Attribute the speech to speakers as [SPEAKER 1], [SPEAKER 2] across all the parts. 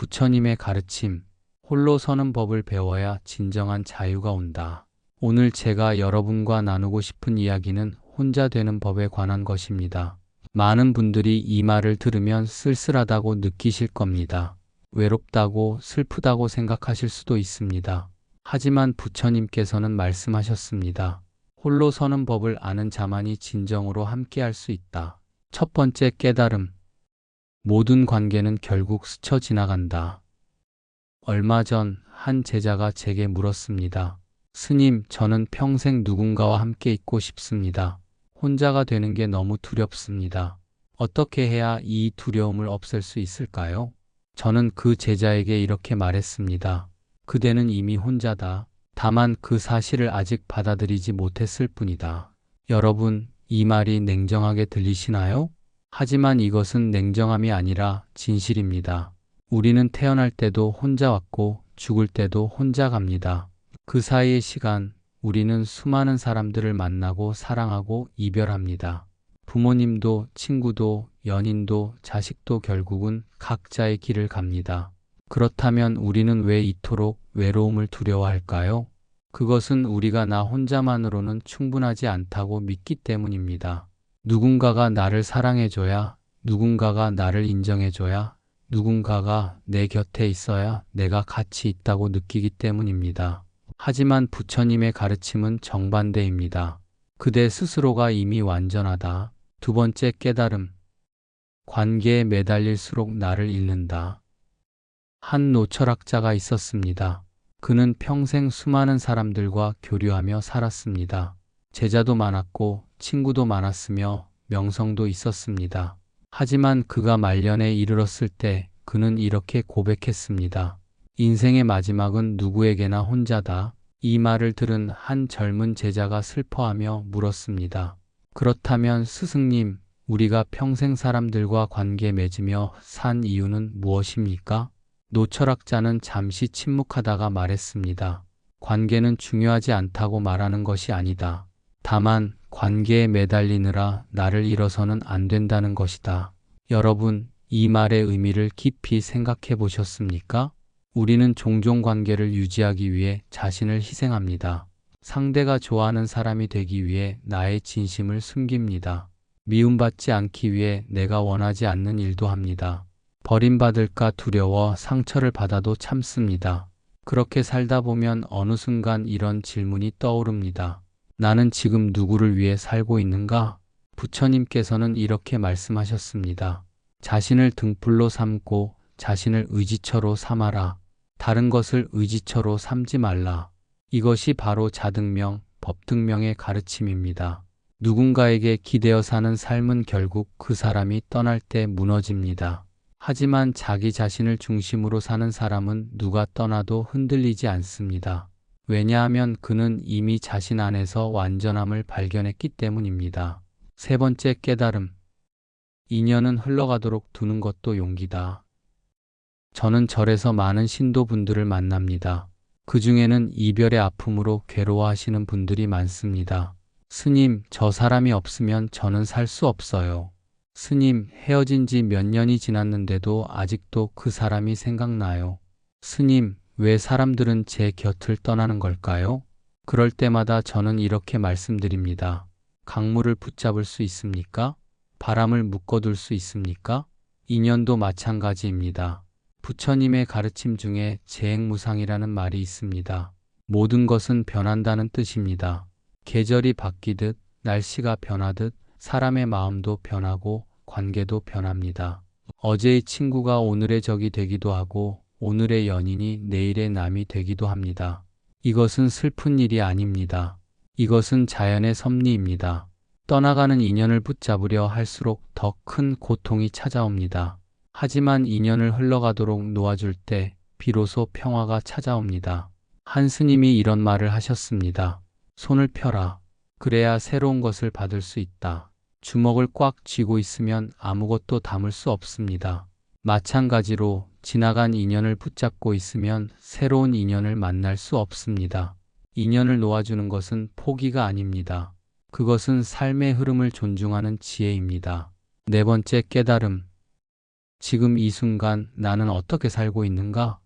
[SPEAKER 1] 부처님의 가르침, 홀로 서는 법을 배워야 진정한 자유가 온다. 오늘 제가 여러분과 나누고 싶은 이야기는 혼자 되는 법에 관한 것입니다. 많은 분들이 이 말을 들으면 쓸쓸하다고 느끼실 겁니다. 외롭다고 슬프다고 생각하실 수도 있습니다. 하지만 부처님께서는 말씀하셨습니다. 홀로 서는 법을 아는 자만이 진정으로 함께할 수 있다. 첫 번째 깨달음. 모든 관계는 결국 스쳐 지나간다. 얼마 전 한 제자가 제게 물었습니다. 스님, 저는 평생 누군가와 함께 있고 싶습니다. 혼자가 되는 게 너무 두렵습니다. 어떻게 해야 이 두려움을 없앨 수 있을까요? 저는 그 제자에게 이렇게 말했습니다. 그대는 이미 혼자다. 다만 그 사실을 아직 받아들이지 못했을 뿐이다. 여러분, 이 말이 냉정하게 들리시나요? 하지만 이것은 냉정함이 아니라 진실입니다. 우리는 태어날 때도 혼자 왔고 죽을 때도 혼자 갑니다. 그 사이의 시간, 우리는 수많은 사람들을 만나고 사랑하고 이별합니다. 부모님도 친구도 연인도 자식도 결국은 각자의 길을 갑니다. 그렇다면 우리는 왜 이토록 외로움을 두려워할까요? 그것은 우리가 나 혼자만으로는 충분하지 않다고 믿기 때문입니다. 누군가가 나를 사랑해줘야, 누군가가 나를 인정해줘야, 누군가가 내 곁에 있어야 내가 가치 있다고 느끼기 때문입니다. 하지만 부처님의 가르침은 정반대입니다. 그대 스스로가 이미 완전하다. 두 번째 깨달음. 관계에 매달릴수록 나를 잃는다. 한 노철학자가 있었습니다. 그는 평생 수많은 사람들과 교류하며 살았습니다. 제자도 많았고 친구도 많았으며 명성도 있었습니다. 하지만 그가 말년에 이르렀을 때 그는 이렇게 고백했습니다. 인생의 마지막은 누구에게나 혼자다. 이 말을 들은 한 젊은 제자가 슬퍼하며 물었습니다. 그렇다면 스승님, 우리가 평생 사람들과 관계 맺으며 산 이유는 무엇입니까? 노철학자는 잠시 침묵하다가 말했습니다. 관계는 중요하지 않다고 말하는 것이 아니다. 다만 관계에 매달리느라 나를 잃어서는 안 된다는 것이다. 여러분, 이 말의 의미를 깊이 생각해 보셨습니까? 우리는 종종 관계를 유지하기 위해 자신을 희생합니다. 상대가 좋아하는 사람이 되기 위해 나의 진심을 숨깁니다. 미움받지 않기 위해 내가 원하지 않는 일도 합니다. 버림받을까 두려워 상처를 받아도 참습니다. 그렇게 살다 보면 어느 순간 이런 질문이 떠오릅니다. 나는 지금 누구를 위해 살고 있는가? 부처님께서는 이렇게 말씀하셨습니다. 자신을 등불로 삼고 자신을 의지처로 삼아라. 다른 것을 의지처로 삼지 말라. 이것이 바로 자등명, 법등명의 가르침입니다. 누군가에게 기대어 사는 삶은 결국 그 사람이 떠날 때 무너집니다. 하지만 자기 자신을 중심으로 사는 사람은 누가 떠나도 흔들리지 않습니다. 왜냐하면 그는 이미 자신 안에서 완전함을 발견했기 때문입니다. 세 번째 깨달음. 인연은 흘러가도록 두는 것도 용기다. 저는 절에서 많은 신도분들을 만납니다. 그 중에는 이별의 아픔으로 괴로워하시는 분들이 많습니다. 스님, 저 사람이 없으면 저는 살 수 없어요. 스님, 헤어진 지 몇 년이 지났는데도 아직도 그 사람이 생각나요. 스님, 왜 사람들은 제 곁을 떠나는 걸까요? 그럴 때마다 저는 이렇게 말씀드립니다. 강물을 붙잡을 수 있습니까? 바람을 묶어둘 수 있습니까? 인연도 마찬가지입니다. 부처님의 가르침 중에 재행무상이라는 말이 있습니다. 모든 것은 변한다는 뜻입니다. 계절이 바뀌듯, 날씨가 변하듯 사람의 마음도 변하고 관계도 변합니다. 어제의 친구가 오늘의 적이 되기도 하고 오늘의 연인이 내일의 남이 되기도 합니다. 이것은 슬픈 일이 아닙니다. 이것은 자연의 섭리입니다. 떠나가는 인연을 붙잡으려 할수록 더 큰 고통이 찾아옵니다. 하지만 인연을 흘러가도록 놓아줄 때 비로소 평화가 찾아옵니다. 한 스님이 이런 말을 하셨습니다. 손을 펴라. 그래야 새로운 것을 받을 수 있다. 주먹을 꽉 쥐고 있으면 아무것도 담을 수 없습니다. 마찬가지로 지나간 인연을 붙잡고 있으면 새로운 인연을 만날 수 없습니다. 인연을 놓아주는 것은 포기가 아닙니다. 그것은 삶의 흐름을 존중하는 지혜입니다. 네 번째 깨달음. 지금 이 순간 나는 어떻게 살고 있는가?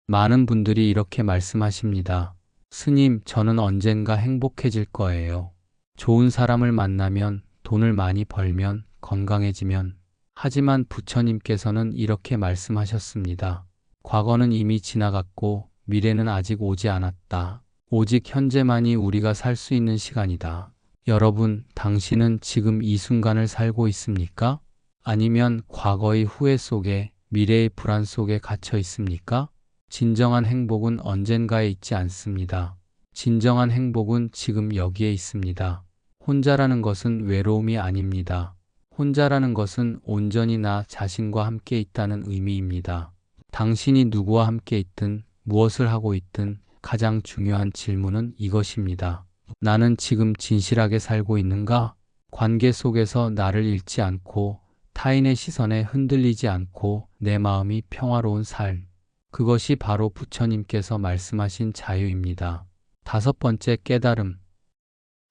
[SPEAKER 1] 많은 분들이 이렇게 말씀하십니다. 스님, 저는 언젠가 행복해질 거예요. 좋은 사람을 만나면, 돈을 많이 벌면, 건강해지면. 하지만 부처님께서는 이렇게 말씀하셨습니다. 과거는 이미 지나갔고 미래는 아직 오지 않았다. 오직 현재만이 우리가 살 수 있는 시간이다. 여러분, 당신은 지금 이 순간을 살고 있습니까? 아니면 과거의 후회 속에, 미래의 불안 속에 갇혀 있습니까? 진정한 행복은 언젠가에 있지 않습니다. 진정한 행복은 지금 여기에 있습니다. 혼자라는 것은 외로움이 아닙니다. 혼자라는 것은 온전히 나 자신과 함께 있다는 의미입니다. 당신이 누구와 함께 있든 무엇을 하고 있든 가장 중요한 질문은 이것입니다. 나는 지금 진실하게 살고 있는가? 관계 속에서 나를 잃지 않고 타인의 시선에 흔들리지 않고 내 마음이 평화로운 삶. 그것이 바로 부처님께서 말씀하신 자유입니다. 다섯 번째 깨달음.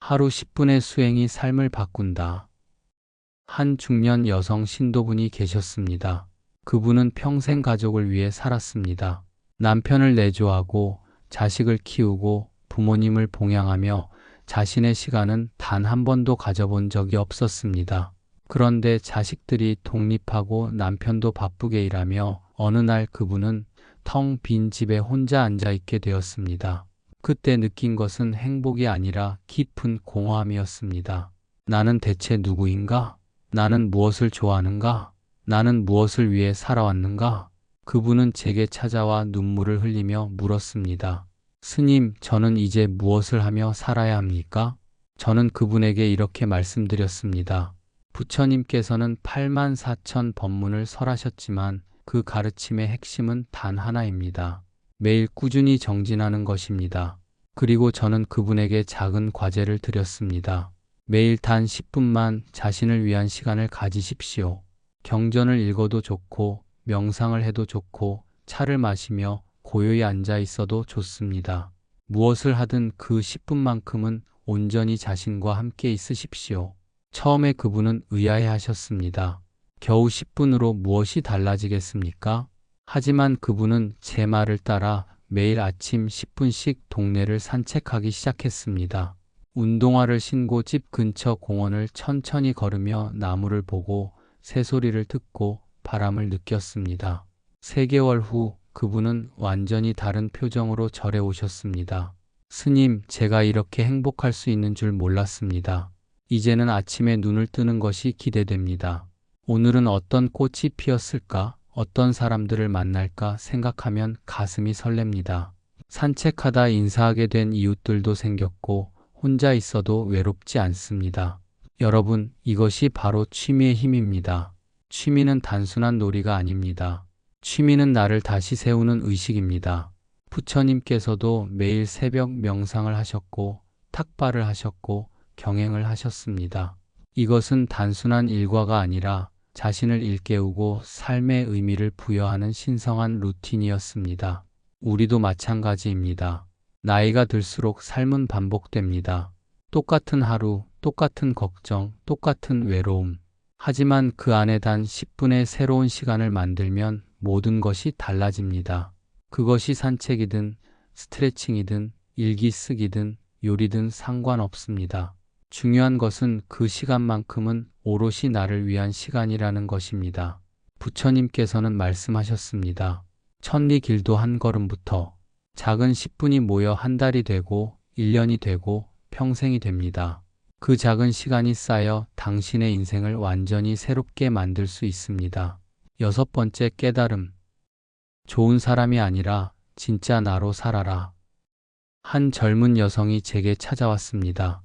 [SPEAKER 1] 하루 10분의 수행이 삶을 바꾼다. 한 중년 여성 신도분이 계셨습니다. 그분은 평생 가족을 위해 살았습니다. 남편을 내조하고 자식을 키우고 부모님을 봉양하며 자신의 시간은 단 한 번도 가져본 적이 없었습니다. 그런데 자식들이 독립하고 남편도 바쁘게 일하며 어느 날 그분은 텅 빈 집에 혼자 앉아 있게 되었습니다. 그때 느낀 것은 행복이 아니라 깊은 공허함이었습니다. 나는 대체 누구인가? 나는 무엇을 좋아하는가? 나는 무엇을 위해 살아왔는가? 그분은 제게 찾아와 눈물을 흘리며 물었습니다. 스님, 저는 이제 무엇을 하며 살아야 합니까? 저는 그분에게 이렇게 말씀드렸습니다. 부처님께서는 8만 4천 법문을 설하셨지만 그 가르침의 핵심은 단 하나입니다. 매일 꾸준히 정진하는 것입니다. 그리고 저는 그분에게 작은 과제를 드렸습니다. 매일 단 10분만 자신을 위한 시간을 가지십시오. 경전을 읽어도 좋고 명상을 해도 좋고 차를 마시며 고요히 앉아 있어도 좋습니다. 무엇을 하든 그 10분만큼은 온전히 자신과 함께 있으십시오. 처음에 그분은 의아해 하셨습니다. 겨우 10분으로 무엇이 달라지겠습니까? 하지만 그분은 제 말을 따라 매일 아침 10분씩 동네를 산책하기 시작했습니다. 운동화를 신고 집 근처 공원을 천천히 걸으며 나무를 보고 새소리를 듣고 바람을 느꼈습니다. 3개월 후 그분은 완전히 다른 표정으로 절에 오셨습니다. 스님, 제가 이렇게 행복할 수 있는 줄 몰랐습니다. 이제는 아침에 눈을 뜨는 것이 기대됩니다. 오늘은 어떤 꽃이 피었을까? 어떤 사람들을 만날까 생각하면 가슴이 설렙니다. 산책하다 인사하게 된 이웃들도 생겼고 혼자 있어도 외롭지 않습니다. 여러분, 이것이 바로 취미의 힘입니다. 취미는 단순한 놀이가 아닙니다. 취미는 나를 다시 세우는 의식입니다. 부처님께서도 매일 새벽 명상을 하셨고 탁발을 하셨고 경행을 하셨습니다. 이것은 단순한 일과가 아니라 자신을 일깨우고 삶의 의미를 부여하는 신성한 루틴이었습니다. 우리도 마찬가지입니다. 나이가 들수록 삶은 반복됩니다. 똑같은 하루, 똑같은 걱정, 똑같은 외로움. 하지만 그 안에 단 10분의 새로운 시간을 만들면 모든 것이 달라집니다. 그것이 산책이든 스트레칭이든 일기 쓰기든 요리든 상관없습니다. 중요한 것은 그 시간만큼은 오롯이 나를 위한 시간이라는 것입니다. 부처님께서는 말씀하셨습니다. 천리 길도 한 걸음부터. 작은 10분이 모여 한 달이 되고 1년이 되고 평생이 됩니다. 그 작은 시간이 쌓여 당신의 인생을 완전히 새롭게 만들 수 있습니다. 여섯 번째 깨달음. 좋은 사람이 아니라 진짜 나로 살아라. 한 젊은 여성이 제게 찾아왔습니다.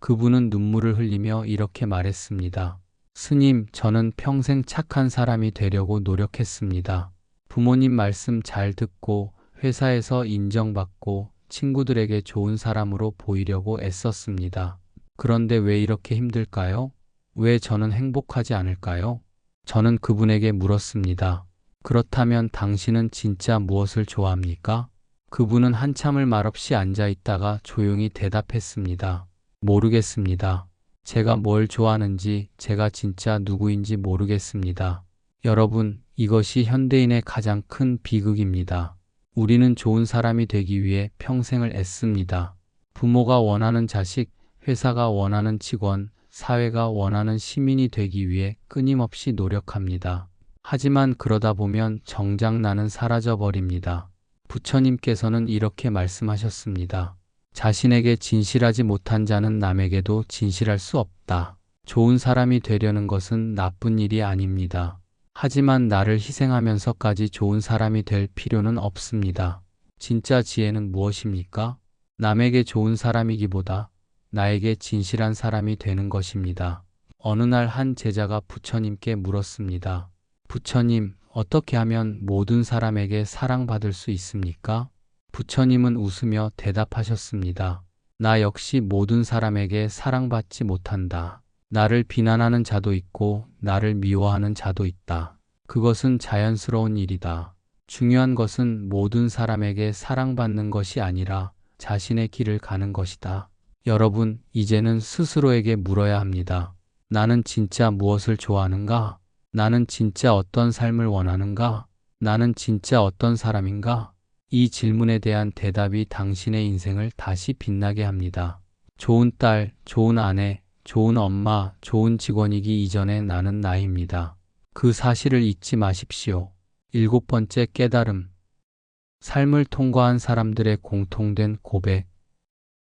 [SPEAKER 1] 그분은 눈물을 흘리며 이렇게 말했습니다. 스님, 저는 평생 착한 사람이 되려고 노력했습니다. 부모님 말씀 잘 듣고 회사에서 인정받고 친구들에게 좋은 사람으로 보이려고 애썼습니다. 그런데 왜 이렇게 힘들까요? 왜 저는 행복하지 않을까요? 저는 그분에게 물었습니다. 그렇다면 당신은 진짜 무엇을 좋아합니까? 그분은 한참을 말없이 앉아 있다가 조용히 대답했습니다. 모르겠습니다. 제가 뭘 좋아하는지, 제가 진짜 누구인지 모르겠습니다. 여러분, 이것이 현대인의 가장 큰 비극입니다. 우리는 좋은 사람이 되기 위해 평생을 애씁니다. 부모가 원하는 자식, 회사가 원하는 직원, 사회가 원하는 시민이 되기 위해 끊임없이 노력합니다. 하지만 그러다 보면 정작 나는 사라져 버립니다. 부처님께서는 이렇게 말씀하셨습니다. 자신에게 진실하지 못한 자는 남에게도 진실할 수 없다. 좋은 사람이 되려는 것은 나쁜 일이 아닙니다. 하지만 나를 희생하면서까지 좋은 사람이 될 필요는 없습니다. 진짜 지혜는 무엇입니까? 남에게 좋은 사람이기보다 나에게 진실한 사람이 되는 것입니다. 어느 날 한 제자가 부처님께 물었습니다. 부처님, 어떻게 하면 모든 사람에게 사랑받을 수 있습니까? 부처님은 웃으며 대답하셨습니다. 나 역시 모든 사람에게 사랑받지 못한다. 나를 비난하는 자도 있고 나를 미워하는 자도 있다. 그것은 자연스러운 일이다. 중요한 것은 모든 사람에게 사랑받는 것이 아니라 자신의 길을 가는 것이다. 여러분, 이제는 스스로에게 물어야 합니다. 나는 진짜 무엇을 좋아하는가? 나는 진짜 어떤 삶을 원하는가? 나는 진짜 어떤 사람인가? 이 질문에 대한 대답이 당신의 인생을 다시 빛나게 합니다. 좋은 딸, 좋은 아내, 좋은 엄마, 좋은 직원이기 이전에 나는 나입니다. 그 사실을 잊지 마십시오. 7번째 깨달음. 삶을 통과한 사람들의 공통된 고백.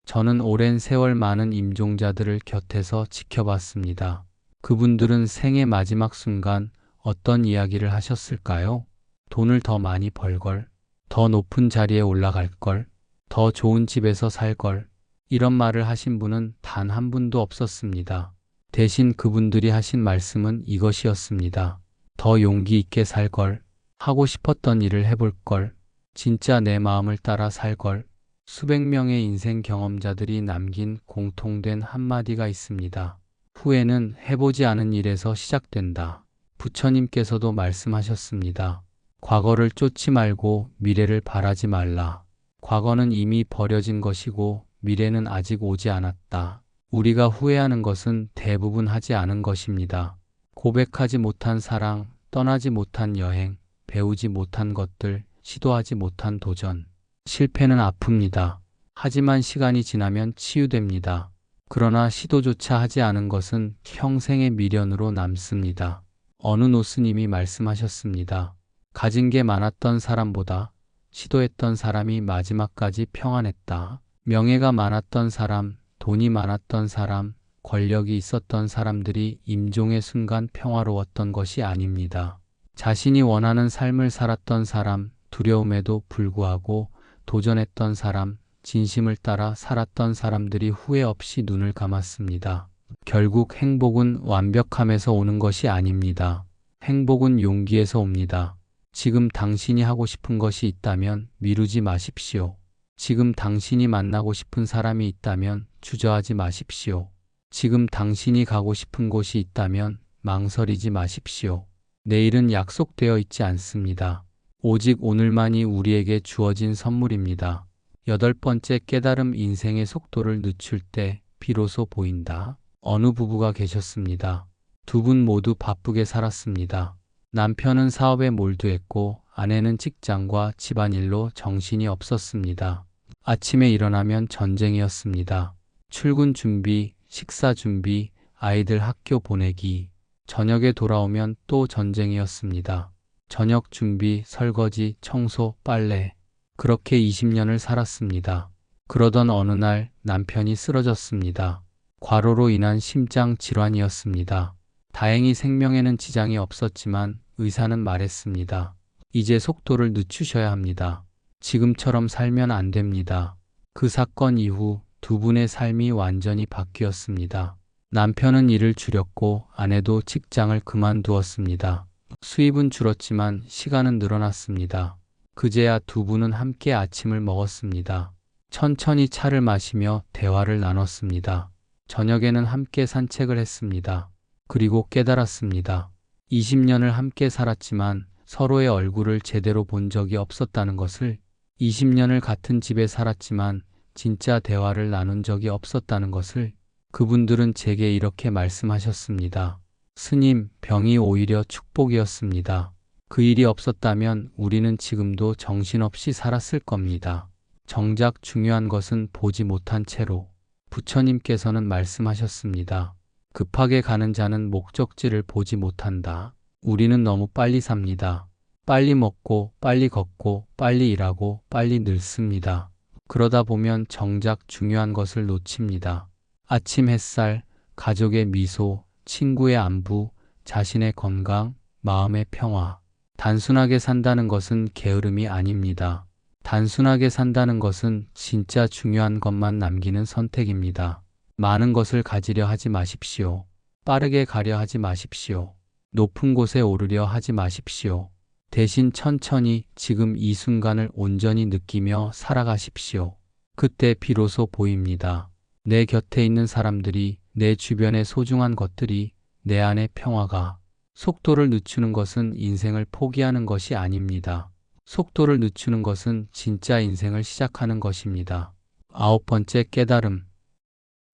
[SPEAKER 1] 저는 오랜 세월 많은 임종자들을 곁에서 지켜봤습니다. 그분들은 생의 마지막 순간 어떤 이야기를 하셨을까요? 돈을 더 많이 벌걸, 더 높은 자리에 올라갈걸, 더 좋은 집에서 살걸, 이런 말을 하신 분은 단 한 분도 없었습니다. 대신 그분들이 하신 말씀은 이것이었습니다. 더 용기 있게 살걸, 하고 싶었던 일을 해볼걸, 진짜 내 마음을 따라 살걸. 수백 명의 인생 경험자들이 남긴 공통된 한마디가 있습니다. 후회는 해보지 않은 일에서 시작된다. 부처님께서도 말씀하셨습니다. 과거를 쫓지 말고 미래를 바라지 말라. 과거는 이미 버려진 것이고 미래는 아직 오지 않았다. 우리가 후회하는 것은 대부분 하지 않은 것입니다. 고백하지 못한 사랑, 떠나지 못한 여행, 배우지 못한 것들, 시도하지 못한 도전. 실패는 아픕니다. 하지만 시간이 지나면 치유됩니다. 그러나 시도조차 하지 않은 것은 평생의 미련으로 남습니다. 어느 노스님이 말씀하셨습니다. 가진 게 많았던 사람보다 시도했던 사람이 마지막까지 평안했다. 명예가 많았던 사람, 돈이 많았던 사람, 권력이 있었던 사람들이 임종의 순간 평화로웠던 것이 아닙니다. 자신이 원하는 삶을 살았던 사람, 두려움에도 불구하고 도전했던 사람, 진심을 따라 살았던 사람들이 후회 없이 눈을 감았습니다. 결국 행복은 완벽함에서 오는 것이 아닙니다. 행복은 용기에서 옵니다. 지금 당신이 하고 싶은 것이 있다면 미루지 마십시오. 지금 당신이 만나고 싶은 사람이 있다면 주저하지 마십시오. 지금 당신이 가고 싶은 곳이 있다면 망설이지 마십시오. 내일은 약속되어 있지 않습니다. 오직 오늘만이 우리에게 주어진 선물입니다. 8번째 깨달음. 인생의 속도를 늦출 때 비로소 보인다. 어느 부부가 계셨습니다. 두 분 모두 바쁘게 살았습니다. 남편은 사업에 몰두했고 아내는 직장과 집안일로 정신이 없었습니다. 아침에 일어나면 전쟁이었습니다. 출근 준비, 식사 준비, 아이들 학교 보내기. 저녁에 돌아오면 또 전쟁이었습니다. 저녁 준비, 설거지, 청소, 빨래. 그렇게 20년을 살았습니다. 그러던 어느 날 남편이 쓰러졌습니다. 과로로 인한 심장 질환이었습니다. 다행히 생명에는 지장이 없었지만 의사는 말했습니다. 이제 속도를 늦추셔야 합니다. 지금처럼 살면 안 됩니다. 그 사건 이후 두 분의 삶이 완전히 바뀌었습니다. 남편은 일을 줄였고 아내도 직장을 그만두었습니다. 수입은 줄었지만 시간은 늘어났습니다. 그제야 두 분은 함께 아침을 먹었습니다. 천천히 차를 마시며 대화를 나눴습니다. 저녁에는 함께 산책을 했습니다. 그리고 깨달았습니다. 20년을 함께 살았지만 서로의 얼굴을 제대로 본 적이 없었다는 것을, 20년을 같은 집에 살았지만 진짜 대화를 나눈 적이 없었다는 것을. 그분들은 제게 이렇게 말씀하셨습니다. 스님, 병이 오히려 축복이었습니다. 그 일이 없었다면 우리는 지금도 정신없이 살았을 겁니다. 정작 중요한 것은 보지 못한 채로 부처님께서는 말씀하셨습니다. 급하게 가는 자는 목적지를 보지 못한다. 우리는 너무 빨리 삽니다. 빨리 먹고, 빨리 걷고, 빨리 일하고, 빨리 늙습니다. 그러다 보면 정작 중요한 것을 놓칩니다. 아침 햇살, 가족의 미소, 친구의 안부, 자신의 건강, 마음의 평화. 단순하게 산다는 것은 게으름이 아닙니다. 단순하게 산다는 것은 진짜 중요한 것만 남기는 선택입니다. 많은 것을 가지려 하지 마십시오. 빠르게 가려 하지 마십시오. 높은 곳에 오르려 하지 마십시오. 대신 천천히 지금 이 순간을 온전히 느끼며 살아가십시오. 그때 비로소 보입니다. 내 곁에 있는 사람들이, 내 주변의 소중한 것들이, 내 안의 평화가. 속도를 늦추는 것은 인생을 포기하는 것이 아닙니다. 속도를 늦추는 것은 진짜 인생을 시작하는 것입니다. 9번째 깨달음.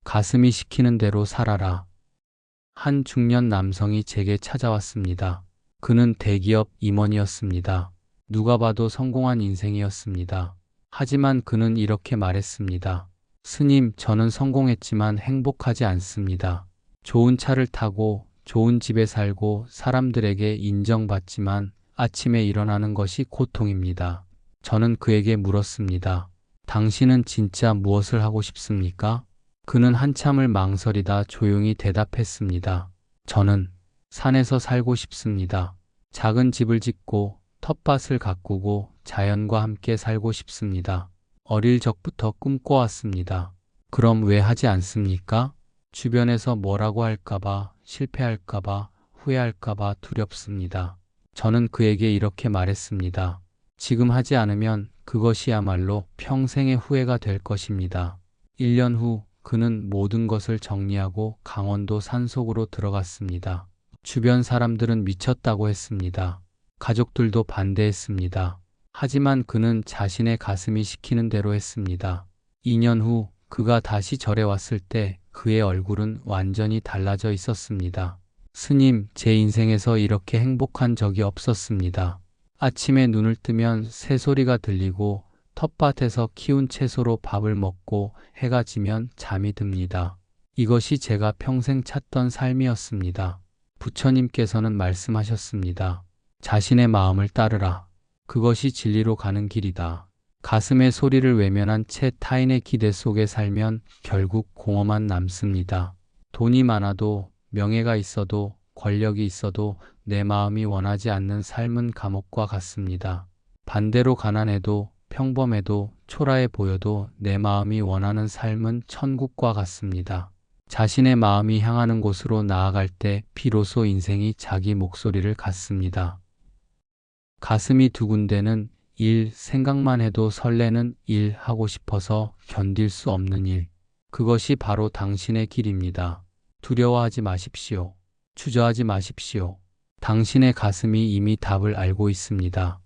[SPEAKER 1] 가슴이 시키는 대로 살아라. 한 중년 남성이 제게 찾아왔습니다. 그는 대기업 임원이었습니다. 누가 봐도 성공한 인생이었습니다. 하지만 그는 이렇게 말했습니다. 스님, 저는 성공했지만 행복하지 않습니다. 좋은 차를 타고 좋은 집에 살고 사람들에게 인정받지만 아침에 일어나는 것이 고통입니다. 저는 그에게 물었습니다. 당신은 진짜 무엇을 하고 싶습니까? 그는 한참을 망설이다 조용히 대답했습니다. 저는 산에서 살고 싶습니다. 작은 집을 짓고 텃밭을 가꾸고 자연과 함께 살고 싶습니다. 어릴 적부터 꿈꿔왔습니다. 그럼 왜 하지 않습니까? 주변에서 뭐라고 할까봐, 실패할까봐, 후회할까봐 두렵습니다. 저는 그에게 이렇게 말했습니다. 지금 하지 않으면 그것이야말로 평생의 후회가 될 것입니다. 1년 후 그는 모든 것을 정리하고 강원도 산속으로 들어갔습니다. 주변 사람들은 미쳤다고 했습니다. 가족들도 반대했습니다. 하지만 그는 자신의 가슴이 시키는 대로 했습니다. 2년 후 그가 다시 절에 왔을 때 그의 얼굴은 완전히 달라져 있었습니다. 스님, 제 인생에서 이렇게 행복한 적이 없었습니다. 아침에 눈을 뜨면 새소리가 들리고 텃밭에서 키운 채소로 밥을 먹고 해가 지면 잠이 듭니다. 이것이 제가 평생 찾던 삶이었습니다. 부처님께서는 말씀하셨습니다. 자신의 마음을 따르라. 그것이 진리로 가는 길이다. 가슴의 소리를 외면한 채 타인의 기대 속에 살면 결국 공허만 남습니다. 돈이 많아도, 명예가 있어도, 권력이 있어도 내 마음이 원하지 않는 삶은 감옥과 같습니다. 반대로 가난해도, 평범해도, 초라해 보여도 내 마음이 원하는 삶은 천국과 같습니다. 자신의 마음이 향하는 곳으로 나아갈 때 비로소 인생이 자기 목소리를 갖습니다. 가슴이 두근대는 일, 생각만 해도 설레는 일, 하고 싶어서 견딜 수 없는 일. 그것이 바로 당신의 길입니다. 두려워하지 마십시오. 주저하지 마십시오. 당신의 가슴이 이미 답을 알고 있습니다.